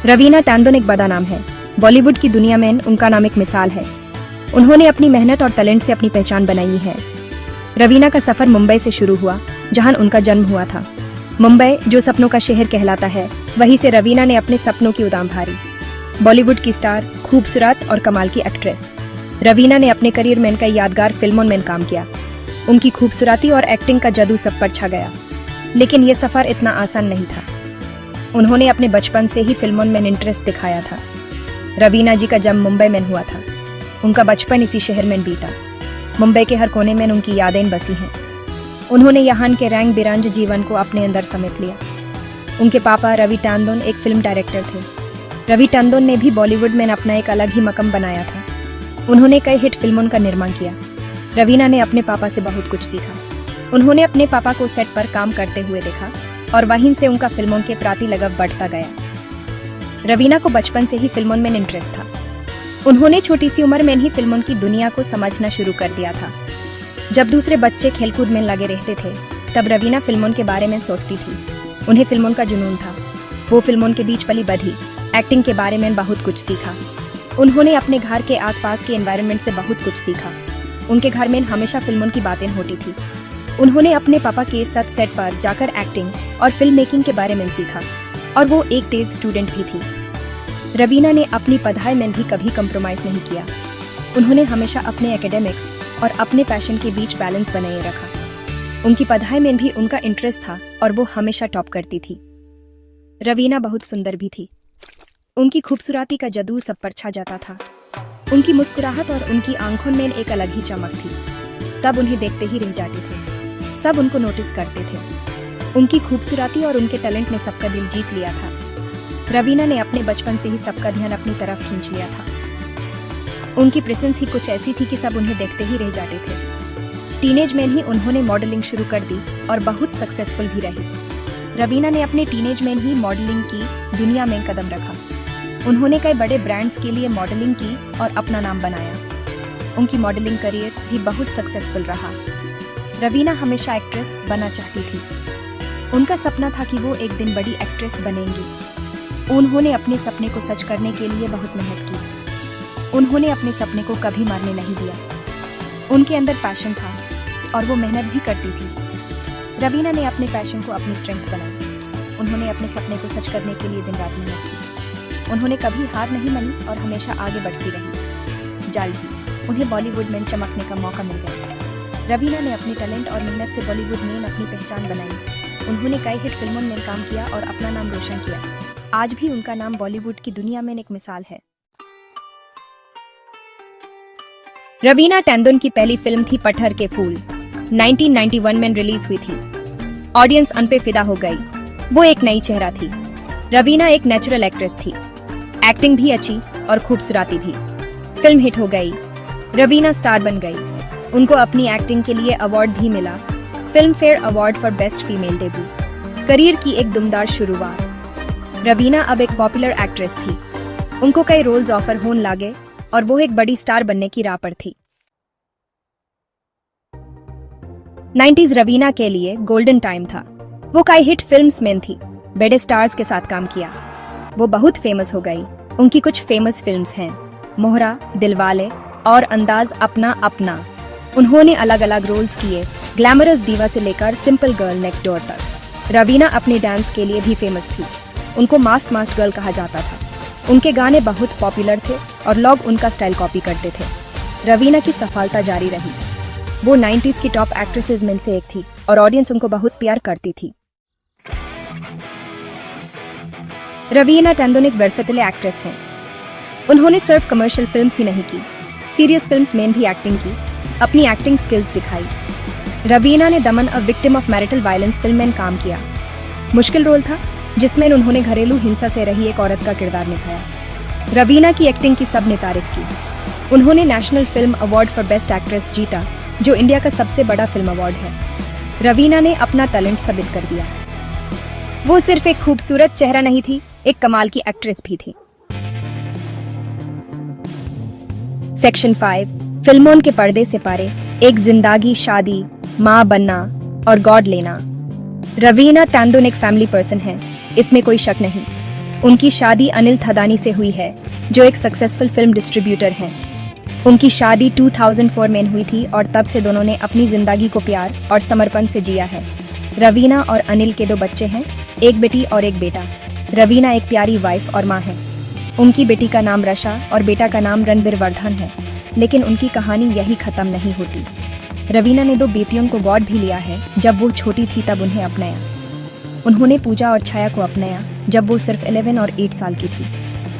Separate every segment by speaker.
Speaker 1: रवीना टैंडन एक बड़ा नाम है। बॉलीवुड की दुनिया में उनका नाम एक मिसाल है। उन्होंने अपनी मेहनत और टैलेंट से अपनी पहचान बनाई है। रवीना का सफर मुंबई से शुरू हुआ, जहां उनका जन्म हुआ था। मुंबई जो सपनों का शहर कहलाता है, वहीं से रवीना ने अपने सपनों की उड़ान भरी। बॉलीवुड की स्टार, खूबसूरत और कमाल की एक्ट्रेस, रवीना ने अपने करियर में कई यादगार फिल्मों में काम किया। उनकी खूबसूरती और एक्टिंग का जादू सब पर छा गया। लेकिन यह सफर इतना आसान नहीं था। उन्होंने अपने बचपन से ही फिल्मों में इंटरेस्ट दिखाया था। रवीना जी का जन्म मुंबई में हुआ था। उनका बचपन इसी शहर में बीता। मुंबई के हर कोने में उनकी यादें बसी हैं। उन्होंने यहाँ के रंग बिरंगे जीवन को अपने अंदर समेट लिया। उनके पापा रवि टैंडन एक फिल्म डायरेक्टर थे। रवि टैंडन ने भी बॉलीवुड में अपना एक अलग ही मकाम बनाया था। उन्होंने कई हिट फिल्मों का निर्माण किया। रवीना ने अपने पापा से बहुत कुछ सीखा। उन्होंने अपने पापा को सेट पर काम करते हुए देखा और वहीं से उनका फिल्मों के प्रति लगाव बढ़ता गया। रवीना को बचपन से ही फिल्मों में इंटरेस्ट था। उन्होंने छोटी सी उम्र में ही फिल्मों की दुनिया को समझना शुरू कर दिया था। जब दूसरे बच्चे खेलकूद में लगे रहते थे, तब रवीना फिल्मों के बारे में सोचती थी। उन्हें फिल्मों का जुनून था। वो फिल्मों के बीच पली बढ़ी, एक्टिंग के बारे में बहुत कुछ सीखा। उन्होंने अपने घर के आसपास के एनवायरनमेंट से बहुत कुछ सीखा। उनके घर में हमेशा फिल्मों की बातें होती थी। उन्होंने अपने पापा के साथ सेट पर जाकर एक्टिंग और फिल्म मेकिंग के बारे में सीखा, और वो एक तेज स्टूडेंट भी थी। रवीना ने अपनी पढ़ाई में भी कभी कंप्रोमाइज नहीं किया। उन्होंने हमेशा अपने एकेडमिक्स और अपने पैशन के बीच बैलेंस बनाए रखा। उनकी पढ़ाई में भी उनका इंटरेस्ट था और वो हमेशा टॉप करती थी। रवीना बहुत सुंदर भी थी। उनकी खूबसूरती का जादू सब पर छा जाता था। उनकी मुस्कुराहट और उनकी आंखों में एक अलग ही चमक थी। सब उन्हें देखते ही रह जाते थे। सब उनको नोटिस करते थे। उनकी खूबसूरती और उनके टैलेंट ने सबका दिल जीत लिया था। रवीना ने अपने बचपन से ही सबका ध्यान अपनी तरफ खींच लिया था। उनकी प्रेजेंस ही कुछ ऐसी थी कि सब उन्हें देखते ही रह जाते थे। टीनेज में ही उन्होंने मॉडलिंग शुरू कर दी और बहुत सक्सेसफुल भी रही। रवीना ने अपने टीनेज में ही मॉडलिंग की दुनिया में कदम रखा। उन्होंने कई बड़े ब्रांड्स के लिए मॉडलिंग की और अपना नाम बनाया। उनकी मॉडलिंग करियर भी बहुत सक्सेसफुल रहा। रवीना हमेशा एक्ट्रेस बनना चाहती थी। उनका सपना था कि वो एक दिन बड़ी एक्ट्रेस बनेंगी। उन्होंने अपने सपने को सच करने के लिए बहुत मेहनत की। उन्होंने अपने सपने को कभी मारने नहीं दिया। उनके अंदर पैशन था और वो मेहनत भी करती थी। रवीना ने अपने पैशन को अपनी स्ट्रेंथ बनाई। उन्होंने अपने सपने को सच करने के लिए दिन रात मेहनत की। उन्होंने कभी हार नहीं मानी और हमेशा आगे बढ़ती रही। जल्द ही उन्हें बॉलीवुड में चमकने का मौका मिल गया। रवीना ने अपने टैलेंट और मेहनत से बॉलीवुड में अपनी पहचान बनाई। उन्होंने कई हिट फिल्मों में काम किया और अपना नाम रोशन किया। आज भी उनका नाम बॉलीवुड की दुनिया में एक मिसाल है। रवीना टैंडन की पहली फिल्म थी पत्थर के फूल। 1991 में रिलीज हुई थी। ऑडियंस उन पे फिदा हो गई। वो एक नई चेहरा थी। रवीना एक नेचुरल एक्ट्रेस थी। एक्टिंग भी अच्छी और खूबसूरती भी। फिल्म हिट हो गई। रवीना स्टार बन गई। उनको अपनी एक्टिंग के लिए अवार्ड भी मिला। Film fair award for best female debut. Career की एक दमदार शुरुआत। रवीना अब एक पॉपुलर एक्ट्रेस थी। उनको कई रोल्स ऑफर होने लगे और वो एक बड़ी स्टार बनने की राह पर थी। 90s रवीना के लिए गोल्डन टाइम था। वो कई हिट फिल्म्स में थी। बड़े स्टार्स के साथ काम किया। वो बहुत फेमस हो गई। उनकी कुछ फेमस फिल्म्स हैं मोहरा, दिलवाले और अंदाज अपना अपना। उन्होंने अलग अलग रोल्स किए, ग्लैमरस दीवा से लेकर सिंपल गर्ल नेक्स्ट डोर तक। रवीना अपने डांस के लिए भी फेमस थी। उनको मास्ट गर्ल कहा जाता था। उनके गाने बहुत पॉपुलर थे और लोग उनका स्टाइल कॉपी करते थे। रवीना की सफलता जारी रही। वो 90s की टॉप एक्ट्रेसेस में से एक थी और ऑडियंस उनको बहुत प्यार करती थी। रवीना टैंडन एक वर्सेटाइल एक्ट्रेस हैं। उन्होंने सिर्फ कमर्शियल फिल्म्स ही नहीं की, सीरियस फिल्म्स में भी एक्टिंग की, अपनी एक्टिंग स्किल्स दिखाई। रवीना ने दमन a victim of marital violence film में काम किया। मुश्किल रोल था जिसमें उन्होंने घरेलू हिंसा से रही एक औरत का किरदार निभाया। रवीना की एक्टिंग की सबने तारीफ की। उन्होंने national film award for best actress जीता, जो इंडिया का सबसे बड़ा फिल्म अवार्ड है। रवीना ने अपना टैलेंट साबित कर दिया। वो सिर्फ एक खूबसूरत चेहरा नहीं थी, एक कमाल की एक्ट्रेस भी थी। सेक्शन 5 फिल्मों के पर्दे से पारे, एक जिंदगी, शादी, माँ बनना और गॉड लेना। रवीना टैंडन एक फैमिली पर्सन है, इसमें कोई शक नहीं। उनकी शादी अनिल थदानी से हुई है, जो एक सक्सेसफुल फिल्म डिस्ट्रीब्यूटर हैं। उनकी शादी 2004 में हुई थी और तब से दोनों ने अपनी जिंदगी को प्यार और समर्पण से जिया है। रवीना और अनिल के 2 बच्चे हैं, एक बेटी और एक बेटा। रवीना एक प्यारी वाइफ और माँ है। उनकी बेटी का नाम रशा और बेटा का नाम रणबीर वर्धन है, लेकिन उनकी कहानी यही खत्म नहीं होती। रवीना ने 2 बेटियों को गोद भी लिया है। जब वो छोटी थी तब उन्हें अपनाया। उन्होंने पूजा और छाया को अपनाया जब वो सिर्फ 11 और 8 साल की थी।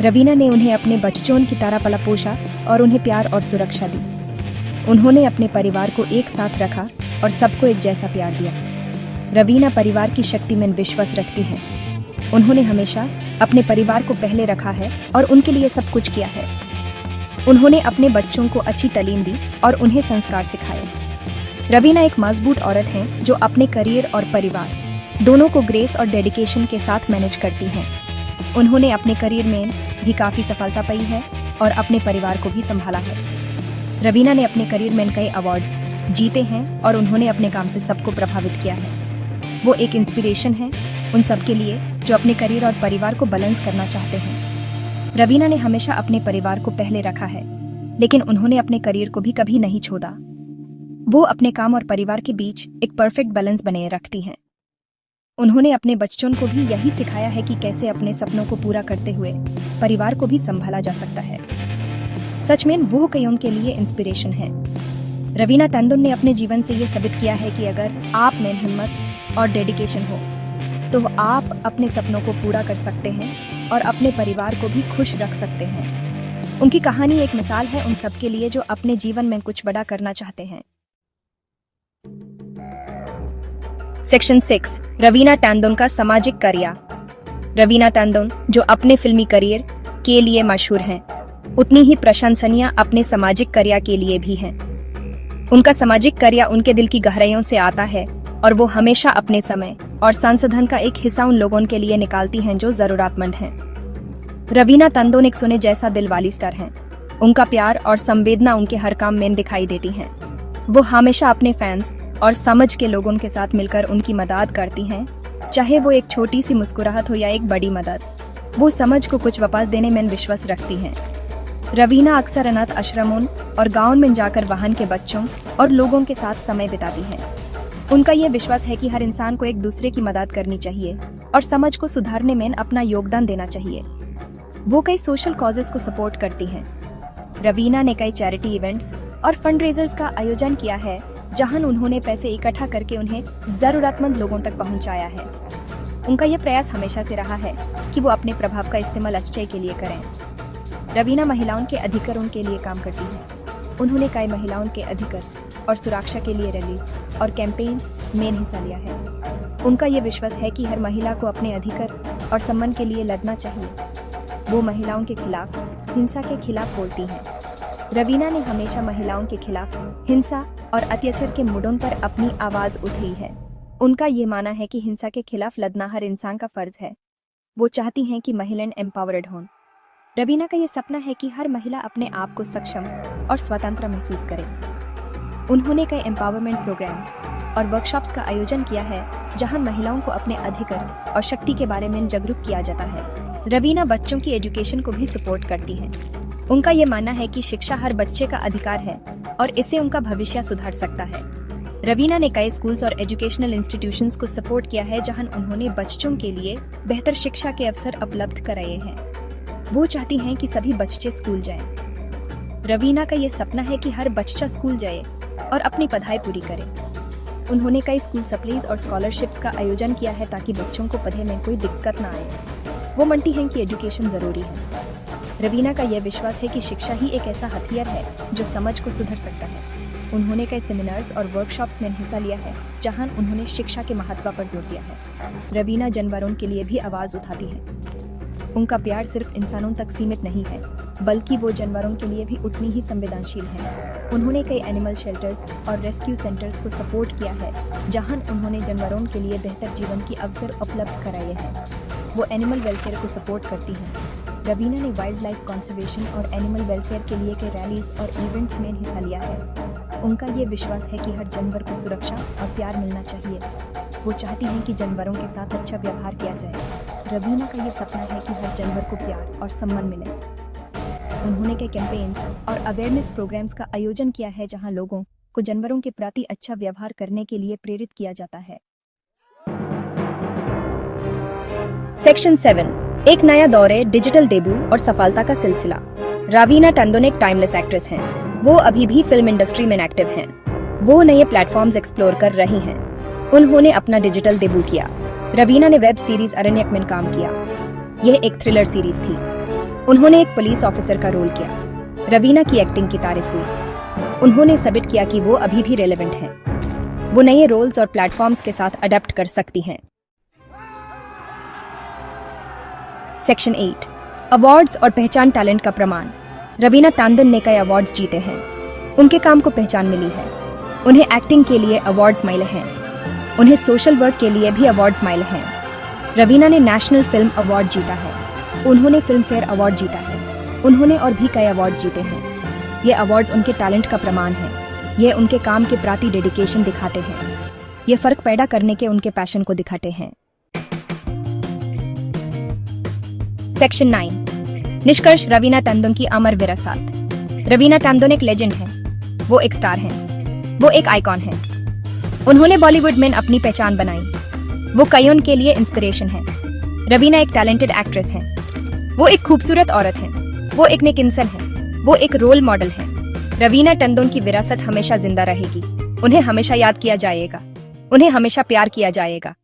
Speaker 1: रवीना ने उन्हें अपने बच्चों की तरह पला पोसा और उन्हें प्यार और सुरक्षा दी। उन्होंने अपने परिवार को एक साथ रखा और सबको एक जैसा प्यार दिया। रवीना परिवार की शक्ति में विश्वास रखती हैं। उन्होंने हमेशा अपने परिवार को पहले रखा है और उनके लिए सब कुछ किया है। उन्होंने अपने बच्चों को अच्छी तालीम दी और उन्हें संस्कार सिखाए। रवीना एक मजबूत औरत हैं जो अपने करियर और परिवार दोनों को ग्रेस और डेडिकेशन के साथ मैनेज करती हैं। उन्होंने अपने करियर में भी काफ़ी सफलता पाई है और अपने परिवार को भी संभाला है। रवीना ने अपने करियर में कई अवार्ड्स जीते हैं और उन्होंने अपने काम से सबको प्रभावित किया है। वो एक इंस्पिरेशन है उन सब के लिए जो अपने करियर और परिवार को बैलेंस करना चाहते हैं। रवीना ने हमेशा अपने परिवार को पहले रखा है, लेकिन उन्होंने अपने करियर को भी कभी नहीं छोड़ा। वो अपने काम और परिवार के बीच एक परफेक्ट बैलेंस बनाए रखती हैं। उन्होंने अपने बच्चों को भी यही सिखाया है कि कैसे अपने सपनों को पूरा करते हुए परिवार को भी संभाला जा सकता है। सच में वो कईयों के लिए इंस्पिरेशन है। रवीना टंडन ने अपने जीवन से ये साबित किया है कि अगर आप में हिम्मत और डेडिकेशन हो तो आप अपने सपनों को पूरा कर सकते हैं और अपने परिवार को भी खुश रख सकते हैं। उनकी कहानी एक मिसाल है उन सब के लिए जो अपने जीवन में कुछ बड़ा करना चाहते हैं। सेक्शन 6, रवीना टंडन का सामाजिक करियर। रवीना टंडन जो अपने फिल्मी करियर के लिए मशहूर हैं, उतनी ही प्रशंसनीय अपने सामाजिक करियर के लिए भी हैं। उनका सामाजिक करियर उनके दिल की गहराइयों से आता है और वो हमेशा अपने समय और संसाधन का एक हिस्सा उन लोगों के लिए निकालती हैं जो जरूरतमंद हैं। रवीना टंडन एक सोने जैसा दिल वाली स्टार हैं। उनका प्यार और संवेदना उनके हर काम में दिखाई देती हैं। वो हमेशा अपने फैंस और समझ के लोगों के साथ मिलकर उनकी मदद करती हैं, चाहे वो एक छोटी सी मुस्कुराहट हो या एक बड़ी मदद। वो समझ को कुछ वापस देने में विश्वास रखती हैं। रवीना अक्सर अनाथ आश्रमों और गाँव में जाकर वहां के बच्चों और लोगों के साथ समय बिताती हैं। उनका यह विश्वास है कि हर इंसान को एक दूसरे की मदद करनी चाहिए और समाज को सुधारने में अपना योगदान देना चाहिए। वो कई सोशल कॉजेस को सपोर्ट करती हैं। रवीना ने कई चैरिटी इवेंट्स और फंडरेजर्स का आयोजन किया है, जहां उन्होंने पैसे इकट्ठा करके उन्हें जरूरतमंद लोगों तक पहुंचाया है। उनका यह प्रयास हमेशा से रहा है कि वो अपने प्रभाव का इस्तेमाल अच्छे के लिए करें। रवीना महिलाओं के अधिकारों के लिए काम करती है। उन्होंने कई महिलाओं के अधिकार और सुरक्षा के लिए रैलीज और कैंपेन्स में हिस्सा लिया है। उनका यह विश्वास है कि हर महिला को अपने अधिकार और सम्मान के लिए लड़ना चाहिए। वो महिलाओं के खिलाफ हिंसा के खिलाफ बोलती हैं। रवीना ने हमेशा महिलाओं के खिलाफ हिंसा और अत्याचार के मुद्दों पर अपनी आवाज उठाई है। उनका ये मानना है कि हिंसा के खिलाफ लड़ना हर इंसान का फर्ज है। वो चाहती हैं कि महिलाएं एम्पावर्ड हों। रवीना का ये सपना है कि हर महिला अपने आप को सक्षम और स्वतंत्र महसूस करे। उन्होंने कई एम्पावरमेंट प्रोग्राम्स और वर्कशॉप्स का आयोजन किया है, जहां महिलाओं को अपने अधिकार और शक्ति के बारे में जागरूक किया जाता है। रवीना बच्चों की एजुकेशन को भी सपोर्ट करती हैं। उनका ये मानना है कि शिक्षा हर बच्चे का अधिकार है और इससे उनका भविष्य सुधार सकता है। रवीना ने कई स्कूल्स और एजुकेशनल इंस्टीट्यूशंस को सपोर्ट किया है, जहां उन्होंने बच्चों के लिए बेहतर शिक्षा के अवसर उपलब्ध कराए हैं। वो चाहती हैं कि सभी बच्चे स्कूल जाएं। रवीना का ये सपना है कि हर बच्चा स्कूल जाए और अपनी पढ़ाई पूरी करे। उन्होंने कई स्कूल सप्लीज और स्कॉलरशिप्स का आयोजन किया है ताकि बच्चों को पढ़ने में कोई दिक्कत ना आए। वो मानती हैं कि एजुकेशन जरूरी है। रवीना का यह विश्वास है कि शिक्षा ही एक ऐसा हथियार है जो समाज को सुधार सकता है। उन्होंने कई सेमिनार्स और वर्कशॉप्स में हिस्सा लिया है, जहां उन्होंने शिक्षा के महत्व पर जोर दिया है। रवीना जानवरों के लिए भी आवाज उठाती है। उनका प्यार सिर्फ इंसानों तक सीमित नहीं है, बल्कि वो जानवरों के लिए भी उतनी ही संवेदनशील है। उन्होंने कई एनिमल शेल्टर्स और रेस्क्यू सेंटर्स को सपोर्ट किया है, जहां उन्होंने जानवरों के लिए बेहतर जीवन की अवसर उपलब्ध कराए हैं। वो एनिमल वेलफेयर को सपोर्ट करती हैं। रवीना ने वाइल्ड लाइफ कंजर्वेशन और एनिमल वेलफेयर के लिए कई रैलीज और इवेंट्स में हिस्सा लिया है। उनका ये विश्वास है कि हर जानवर को सुरक्षा और प्यार मिलना चाहिए। वो चाहती हैं कि जानवरों के साथ अच्छा व्यवहार किया जाए। रवीना का ये सपना है कि हर जानवर को प्यार और सम्मान मिले। उन्होंने कई कैंपेन्स और अवेयरनेस प्रोग्राम्स का आयोजन किया है जहां लोगों को जानवरों के प्रति अच्छा व्यवहार करने के लिए प्रेरित किया जाता है। सेक्शन 7, एक नया दौर है, डिजिटल डेब्यू और सफलता का सिलसिला। रवीना टंडन एक टाइमलेस एक्ट्रेस हैं। वो अभी भी फिल्म इंडस्ट्री में एक्टिव हैं। वो नए प्लेटफॉर्म्स एक्सप्लोर कर रही हैं। उन्होंने अपना डिजिटल डेब्यू किया। रवीना ने वेब सीरीज अरण्यक में काम किया। यह एक थ्रिलर सीरीज थी। उन्होंने एक पुलिस ऑफिसर का रोल किया। रवीना की एक्टिंग की तारीफ हुई। उन्होंने साबित किया कि वो अभी भी रेलेवेंट हैं। वो नए रोल्स और प्लेटफॉर्म्स के साथ अडेप्ट कर सकती हैं। सेक्शन 8, अवार्ड्स और पहचान, टैलेंट का प्रमाण। रवीना टंडन ने कई अवार्ड्स जीते हैं। उनके काम को पहचान मिली है। उन्हें एक्टिंग के लिए अवार्ड्स मिले हैं। उन्हें सोशल वर्क के लिए भी अवार्ड्स मिले हैं। रवीना ने नेशनल फिल्म अवार्ड जीता है। उन्होंने फिल्म फेयर अवार्ड जीता है। उन्होंने और भी कई अवार्ड जीते हैं। ये अवार्ड्स उनके टैलेंट का प्रमाण है। ये उनके काम के प्रति डेडिकेशन दिखाते हैं। ये फर्क पैदा करने के उनके पैशन को दिखाते हैं। सेक्शन 9, निष्कर्ष, रवीना टंडन की अमर विरासत। रवीना टंडन एक लेजेंड है। वो एक स्टार हैं। वो एक आइकॉन है। उन्होंने बॉलीवुड में अपनी पहचान बनाई। वो कईयों के लिए इंस्पिरेशन है। रवीना एक टैलेंटेड एक्ट्रेस है। वो एक खूबसूरत औरत है। वो एक नेक इंसान है। वो एक रोल मॉडल है। रवीना टंडन की विरासत हमेशा जिंदा रहेगी। उन्हें हमेशा याद किया जाएगा। उन्हें हमेशा प्यार किया जाएगा।